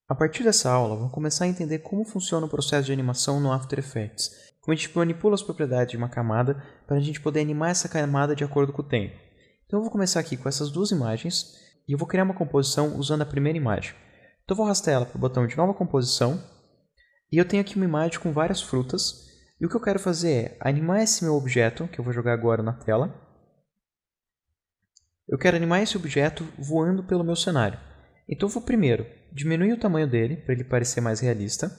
A partir dessa aula, vamos começar a entender como funciona o processo de animação no After Effects, como a gente manipula as propriedades de uma camada para a gente poder animar essa camada de acordo com o tempo. Então eu vou começar aqui com essas duas imagens e eu vou criar uma composição usando a primeira imagem. Então eu vou arrastar ela para o botão de nova composição e eu tenho aqui uma imagem com várias frutas e o que eu quero fazer é animar esse meu objeto, que eu vou jogar agora na tela. Eu quero animar esse objeto voando pelo meu cenário. Então eu vou primeiro diminuir o tamanho dele para ele parecer mais realista.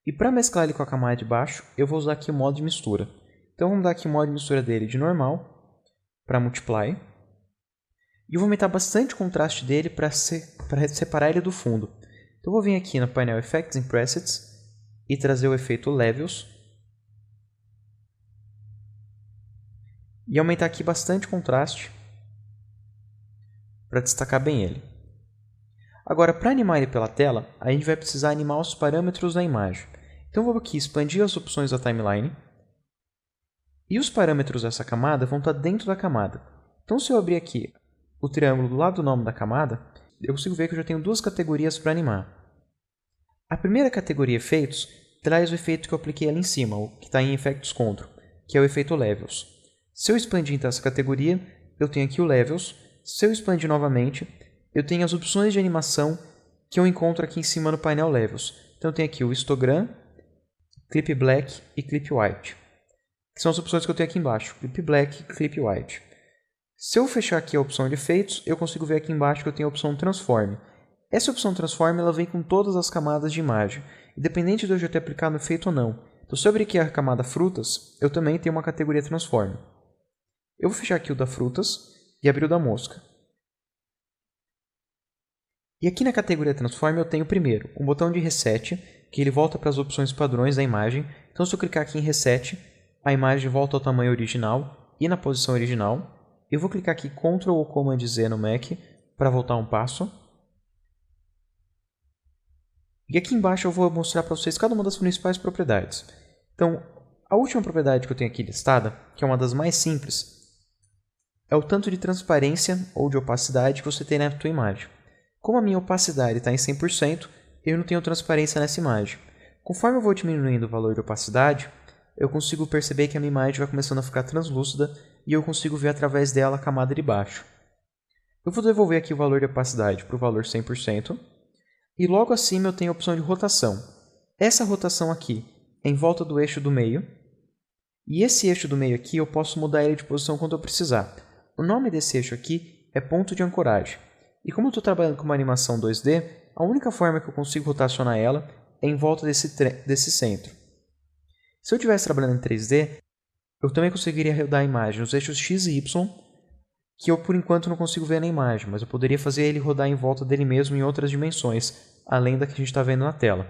E para mesclar ele com a camada de baixo, eu vou usar aqui o modo de mistura. Então vamos dar aqui o modo de mistura dele de normal para multiply. E eu vou aumentar bastante o contraste dele para separar ele do fundo. Então eu vou vir aqui no painel Effects and Presets e trazer o efeito Levels. E aumentar aqui bastante o contraste para destacar bem ele. Agora, para animar ele pela tela, a gente vai precisar animar os parâmetros da imagem. Então eu vou aqui expandir as opções da timeline. E os parâmetros dessa camada vão estar dentro da camada. Então se eu abrir aqui o triângulo do lado do nome da camada, eu consigo ver que eu já tenho duas categorias para animar. A primeira categoria Efeitos traz o efeito que eu apliquei ali em cima, o que está em Effects Control, que é o efeito Levels. Se eu expandir então essa categoria, eu tenho aqui o Levels. Se eu expandir novamente, eu tenho as opções de animação que eu encontro aqui em cima no painel Levels. Então eu tenho aqui o Histogram, Clip Black e Clip White, que são as opções que eu tenho aqui embaixo, Clip Black e Clip White. Se eu fechar aqui a opção de efeitos, eu consigo ver aqui embaixo que eu tenho a opção Transform. Essa opção Transform ela vem com todas as camadas de imagem, independente de eu já ter aplicado efeito ou não. Então se eu abrir aqui a camada Frutas, eu também tenho uma categoria Transform. Eu vou fechar aqui o da Frutas e abrir o da Mosca. E aqui na categoria Transform eu tenho primeiro um botão de Reset, que ele volta para as opções padrões da imagem. Então se eu clicar aqui em Reset, a imagem volta ao tamanho original e na posição original. Eu vou clicar aqui Ctrl ou Command Z no Mac para voltar um passo. E aqui embaixo eu vou mostrar para vocês cada uma das principais propriedades. Então, a última propriedade que eu tenho aqui listada, que é uma das mais simples, é o tanto de transparência ou de opacidade que você tem na tua imagem. Como a minha opacidade está em 100%, eu não tenho transparência nessa imagem. Conforme eu vou diminuindo o valor de opacidade, eu consigo perceber que a minha imagem vai começando a ficar translúcida e eu consigo ver através dela a camada de baixo. Eu vou devolver aqui o valor de opacidade para o valor 100%. E logo acima eu tenho a opção de rotação. Essa rotação aqui é em volta do eixo do meio. E esse eixo do meio aqui eu posso mudar ele de posição quando eu precisar. O nome desse eixo aqui é ponto de ancoragem. E como eu estou trabalhando com uma animação 2D, a única forma que eu consigo rotacionar ela é em volta desse centro. Se eu estivesse trabalhando em 3D, eu também conseguiria rodar a imagem nos eixos X e Y, que eu por enquanto não consigo ver na imagem, mas eu poderia fazer ele rodar em volta dele mesmo em outras dimensões, além da que a gente está vendo na tela.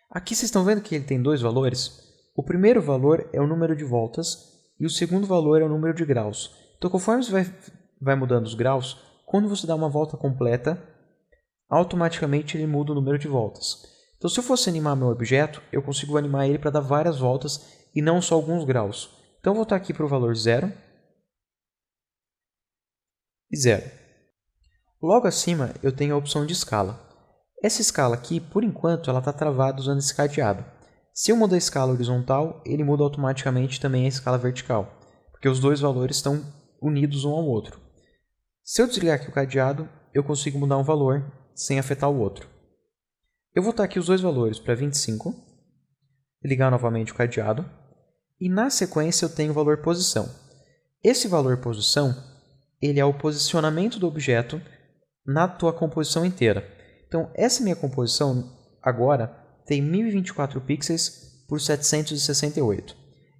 Aqui vocês estão vendo que ele tem dois valores? O primeiro valor é o número de voltas e o segundo valor é o número de graus. Então conforme você vai mudando os graus, quando você dá uma volta completa, automaticamente ele muda o número de voltas. Então se eu fosse animar meu objeto, eu consigo animar ele para dar várias voltas e não só alguns graus. Então eu vou voltar aqui para o valor 0 e 0. Logo acima eu tenho a opção de escala. Essa escala aqui, por enquanto, ela está travada usando esse cadeado. Se eu mudar a escala horizontal, ele muda automaticamente também a escala vertical, porque os dois valores estão unidos um ao outro. Se eu desligar aqui o cadeado, eu consigo mudar um valor sem afetar o outro. Eu vou botar aqui os dois valores para 25, ligar novamente o cadeado, e na sequência eu tenho o valor posição. Esse valor posição, ele é o posicionamento do objeto na tua composição inteira. Então essa minha composição agora tem 1024 pixels por 768.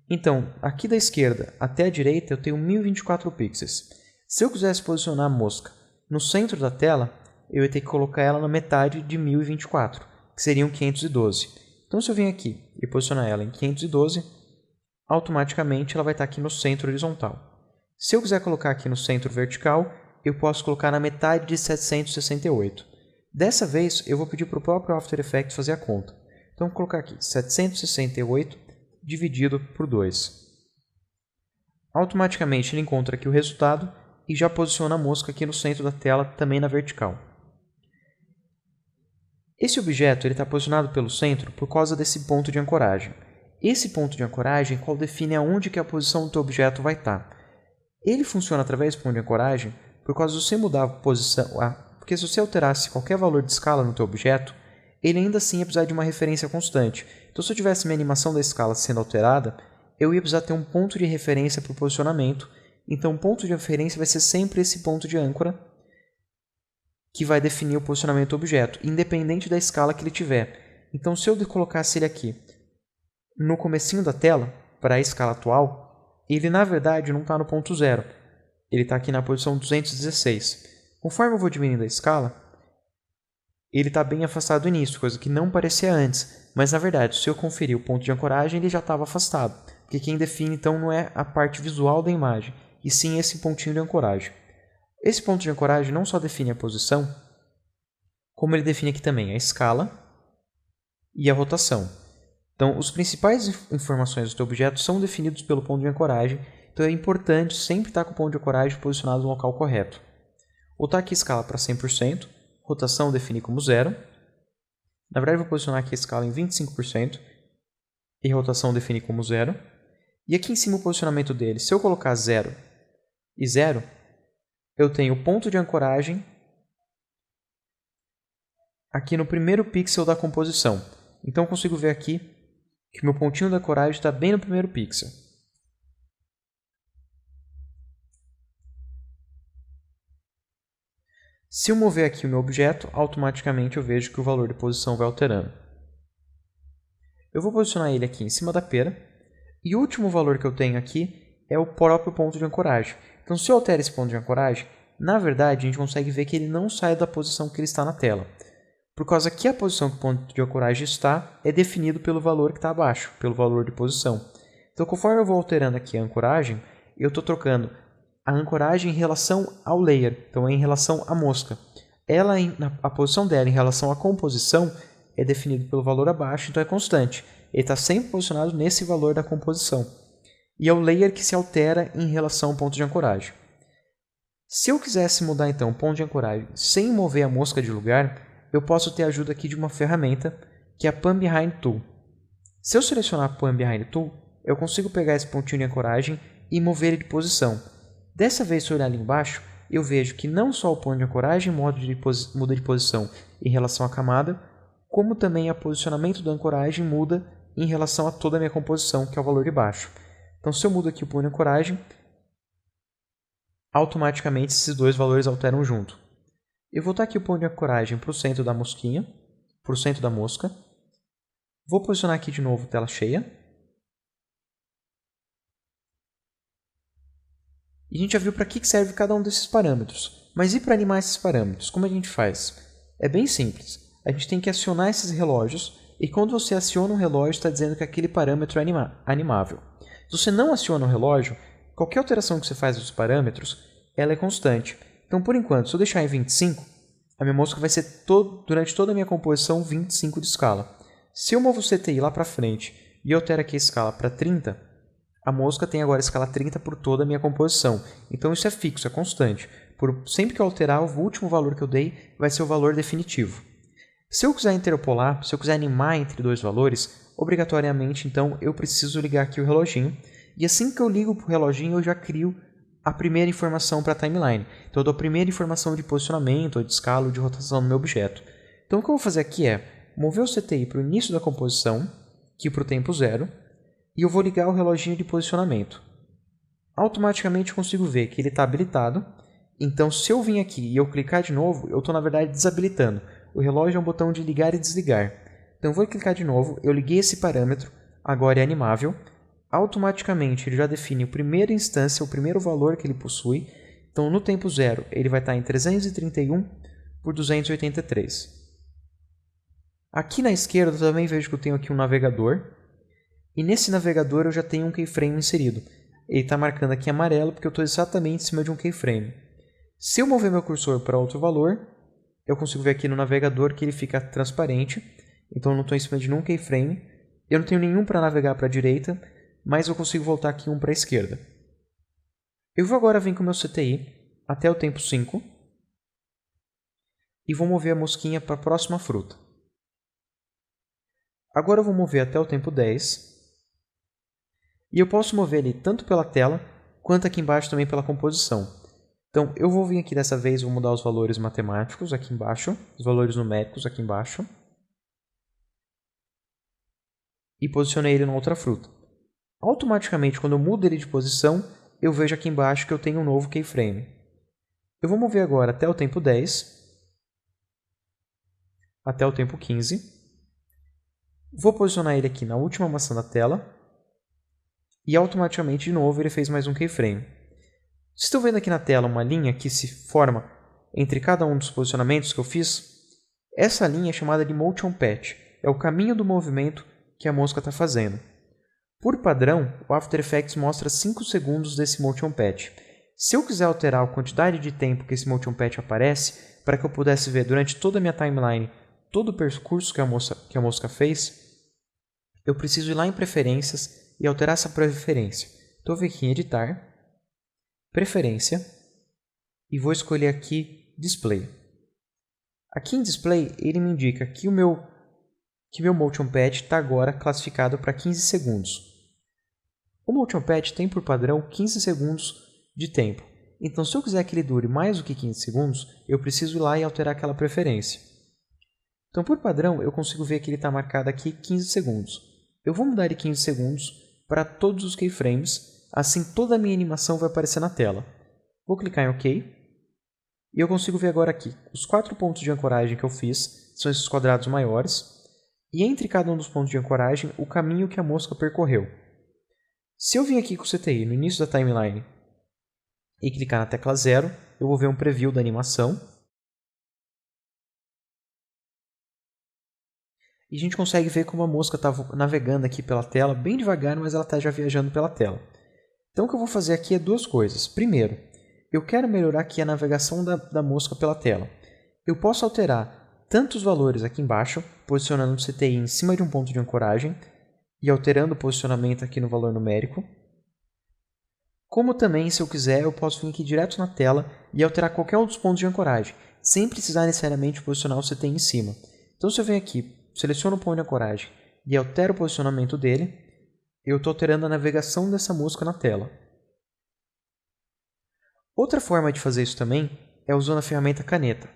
Então aqui da esquerda até a direita eu tenho 1024 pixels. Se eu quisesse posicionar a mosca no centro da tela, eu ia ter que colocar ela na metade de 1024, que seriam 512. Então se eu vim aqui e posicionar ela em 512, automaticamente ela vai estar aqui no centro horizontal. Se eu quiser colocar aqui no centro vertical, eu posso colocar na metade de 768. Dessa vez, eu vou pedir para o próprio After Effects fazer a conta. Então, vou colocar aqui 768 dividido por 2. Automaticamente, ele encontra aqui o resultado e já posiciona a mosca aqui no centro da tela, também na vertical. Esse objeto está posicionado pelo centro por causa desse ponto de ancoragem. Esse ponto de ancoragem é qual define aonde que a posição do teu objeto vai estar. Ele funciona através do ponto de ancoragem por causa de você mudar a posição, porque se você alterasse qualquer valor de escala no teu objeto, ele ainda assim ia precisar de uma referência constante. Então, se eu tivesse minha animação da escala sendo alterada, eu ia precisar ter um ponto de referência para o posicionamento. Então, o ponto de referência vai ser sempre esse ponto de âncora que vai definir o posicionamento do objeto, independente da escala que ele tiver. Então, se eu colocasse ele aqui no comecinho da tela, para a escala atual, ele na verdade não está no ponto zero. Ele está aqui na posição 216. Conforme eu vou diminuindo a escala, ele está bem afastado do início, coisa que não parecia antes. Mas na verdade, se eu conferir o ponto de ancoragem, ele já estava afastado. Porque quem define então não é a parte visual da imagem, e sim esse pontinho de ancoragem. Esse ponto de ancoragem não só define a posição, como ele define aqui também a escala e a rotação. Então, as principais informações do teu objeto são definidas pelo ponto de ancoragem, então é importante sempre estar com o ponto de ancoragem posicionado no local correto. Vou botar aqui a escala para 100%, rotação definir como 0. Na verdade, vou posicionar aqui a escala em 25% e rotação definir como 0. E aqui em cima o posicionamento dele, se eu colocar 0 e 0, eu tenho o ponto de ancoragem aqui no primeiro pixel da composição. Então, eu consigo ver aqui que meu pontinho da ancoragem está bem no primeiro pixel. Se eu mover aqui o meu objeto, automaticamente eu vejo que o valor de posição vai alterando. Eu vou posicionar ele aqui em cima da pera, e o último valor que eu tenho aqui é o próprio ponto de ancoragem. Então, se eu altero esse ponto de ancoragem, na verdade, a gente consegue ver que ele não sai da posição que ele está na tela. Por causa que a posição que o ponto de ancoragem está é definido pelo valor que está abaixo, pelo valor de posição. Então, conforme eu vou alterando aqui a ancoragem, eu estou trocando a ancoragem em relação ao layer, então é em relação à mosca. A posição dela em relação à composição é definida pelo valor abaixo, então é constante. Ele está sempre posicionado nesse valor da composição. E é o layer que se altera em relação ao ponto de ancoragem. Se eu quisesse mudar então o ponto de ancoragem sem mover a mosca de lugar, eu posso ter a ajuda aqui de uma ferramenta que é a Pan Behind Tool. Se eu selecionar a Pan Behind Tool, eu consigo pegar esse pontinho de ancoragem e mover ele de posição. Dessa vez, se eu olhar ali embaixo, eu vejo que não só o ponto de ancoragem muda de posição em relação à camada, como também o posicionamento da ancoragem muda em relação a toda a minha composição, que é o valor de baixo. Então, se eu mudo aqui o ponto de ancoragem, automaticamente esses dois valores alteram junto. Eu vou botar aqui o ponto de ancoragem para o centro da mosquinha, para o centro da mosca. Vou posicionar aqui de novo tela cheia. E a gente já viu para que serve cada um desses parâmetros. Mas e para animar esses parâmetros? Como a gente faz? É bem simples. A gente tem que acionar esses relógios e quando você aciona um relógio, está dizendo que aquele parâmetro é animável. Se você não aciona o relógio, qualquer alteração que você faz dos parâmetros, ela é constante. Então, por enquanto, se eu deixar em 25, a minha mosca vai ser durante toda a minha composição 25 de escala. Se eu movo o CTI lá para frente e altero aqui a escala para 30, a mosca tem agora a escala 30 por toda a minha composição. Então isso é fixo, é constante. Sempre que eu alterar, o último valor que eu dei vai ser o valor definitivo. Se eu quiser interpolar, se eu quiser animar entre dois valores, obrigatoriamente então eu preciso ligar aqui o reloginho. E assim que eu ligo o reloginho, eu já crio a primeira informação para a timeline. Então eu dou a primeira informação de posicionamento, ou de escala, ou de rotação no meu objeto. Então o que eu vou fazer aqui é mover o CTI para o início da composição, aqui para o tempo 0, e eu vou ligar o reloginho de posicionamento. Automaticamente eu consigo ver que ele está habilitado. Então, se eu vir aqui e eu clicar de novo, eu estou, na verdade, desabilitando. O relógio é um botão de ligar e desligar. Então, eu vou clicar de novo, eu liguei esse parâmetro, agora é animável. Automaticamente, ele já define a primeira instância, o primeiro valor que ele possui. Então, no tempo 0, ele vai estar em 331 por 283. Aqui na esquerda, eu também vejo que eu tenho aqui um navegador. E nesse navegador eu já tenho um keyframe inserido. Ele está marcando aqui amarelo porque eu estou exatamente em cima de um keyframe. Se eu mover meu cursor para outro valor, eu consigo ver aqui no navegador que ele fica transparente. Então eu não estou em cima de nenhum keyframe. Eu não tenho nenhum para navegar para a direita, mas eu consigo voltar aqui um para a esquerda. Eu vou agora vir com o meu CTI até o tempo 5 e vou mover a mosquinha para a próxima fruta. Agora eu vou mover até o tempo 10. E eu posso mover ele tanto pela tela, quanto aqui embaixo também pela composição. Então, eu vou vir aqui dessa vez, vou mudar os valores matemáticos aqui embaixo, os valores numéricos aqui embaixo. E posicionei ele na outra fruta. Automaticamente, quando eu mudo ele de posição, eu vejo aqui embaixo que eu tenho um novo keyframe. Eu vou mover agora até o tempo 10, até o tempo 15. Vou posicionar ele aqui na última maçã da tela. E automaticamente, de novo, ele fez mais um keyframe. Vocês estão vendo aqui na tela uma linha que se forma entre cada um dos posicionamentos que eu fiz? Essa linha é chamada de Motion Path. É o caminho do movimento que a mosca está fazendo. Por padrão, o After Effects mostra 5 segundos desse Motion Path. Se eu quiser alterar a quantidade de tempo que esse Motion Path aparece, para que eu pudesse ver durante toda a minha timeline todo o percurso que a mosca fez, eu preciso ir lá em Preferências e alterar essa preferência. Então eu vou aqui em Editar, Preferência, e vou escolher aqui Display. Aqui em Display, ele me indica que o meu Motion Path está agora classificado para 15 segundos. O Motion Path tem por padrão 15 segundos de tempo. Então, se eu quiser que ele dure mais do que 15 segundos, eu preciso ir lá e alterar aquela preferência. Então, por padrão, eu consigo ver que ele está marcado aqui 15 segundos. Eu vou mudar de 15 segundos para todos os keyframes, assim toda a minha animação vai aparecer na tela. Vou clicar em OK, e eu consigo ver agora aqui, os 4 pontos de ancoragem que eu fiz, são esses quadrados maiores, e entre cada um dos pontos de ancoragem, o caminho que a mosca percorreu. Se eu vir aqui com o CTI no início da timeline, e clicar na tecla 0, eu vou ver um preview da animação, e a gente consegue ver como a mosca está navegando aqui pela tela, bem devagar, mas ela está já viajando pela tela. Então o que eu vou fazer aqui é duas coisas. Primeiro, eu quero melhorar aqui a navegação da mosca pela tela. Eu posso alterar tanto os valores aqui embaixo, posicionando o CTI em cima de um ponto de ancoragem, e alterando o posicionamento aqui no valor numérico. Como também, se eu quiser, eu posso vir aqui direto na tela e alterar qualquer um dos pontos de ancoragem, sem precisar necessariamente posicionar o CTI em cima. Então se eu venho aqui, seleciono o ponto de ancoragem e altero o posicionamento dele, eu estou alterando a navegação dessa mosca na tela. Outra forma de fazer isso também é usando a ferramenta caneta.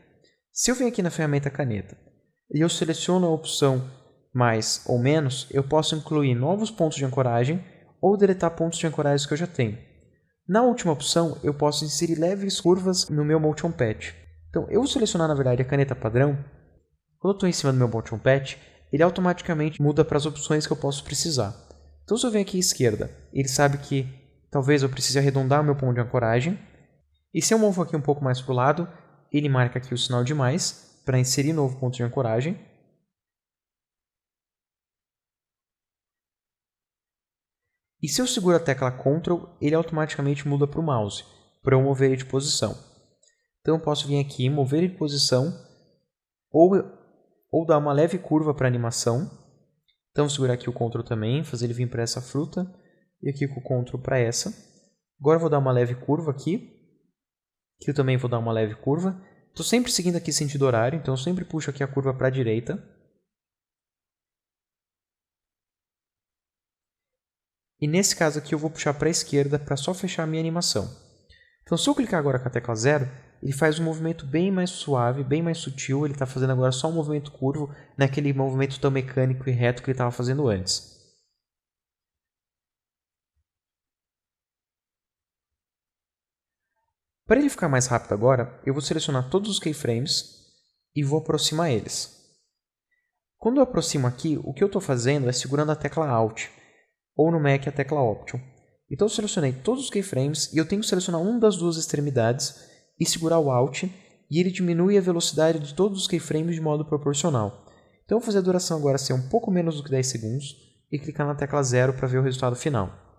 Se eu venho aqui na ferramenta caneta e eu seleciono a opção mais ou menos, eu posso incluir novos pontos de ancoragem ou deletar pontos de ancoragem que eu já tenho. Na última opção, eu posso inserir leves curvas no meu Motion Path. Então, eu vou selecionar, na verdade, a caneta padrão. Quando eu estou em cima do meu Motion Path, ele automaticamente muda para as opções que eu posso precisar. Então, se eu venho aqui à esquerda, ele sabe que talvez eu precise arredondar o meu ponto de ancoragem. E se eu movo aqui um pouco mais para o lado, ele marca aqui o sinal de mais para inserir novo ponto de ancoragem. E se eu seguro a tecla Ctrl, ele automaticamente muda para o mouse, para eu mover ele de posição. Então eu posso vir aqui, mover ele de posição, ou dar uma leve curva para a animação. Então segurar aqui o Ctrl também, fazer ele vir para essa fruta, e aqui com o Ctrl para essa. Agora eu vou dar uma leve curva aqui, aqui eu também vou dar uma leve curva. Estou sempre seguindo aqui sentido horário, então eu sempre puxo aqui a curva para a direita. E nesse caso aqui eu vou puxar para a esquerda para só fechar a minha animação. Então se eu clicar agora com a tecla 0, ele faz um movimento bem mais suave, bem mais sutil. Ele está fazendo agora só um movimento curvo, naquele movimento tão mecânico e reto que ele estava fazendo antes. Para ele ficar mais rápido agora, eu vou selecionar todos os keyframes e vou aproximar eles. Quando eu aproximo aqui, o que eu estou fazendo é segurando a tecla Alt, ou no Mac a tecla Option. Então eu selecionei todos os keyframes e eu tenho que selecionar uma das duas extremidades e segurar o Alt, e ele diminui a velocidade de todos os keyframes de modo proporcional. Então eu vou fazer a duração agora ser um pouco menos do que 10 segundos e clicar na tecla 0 para ver o resultado final.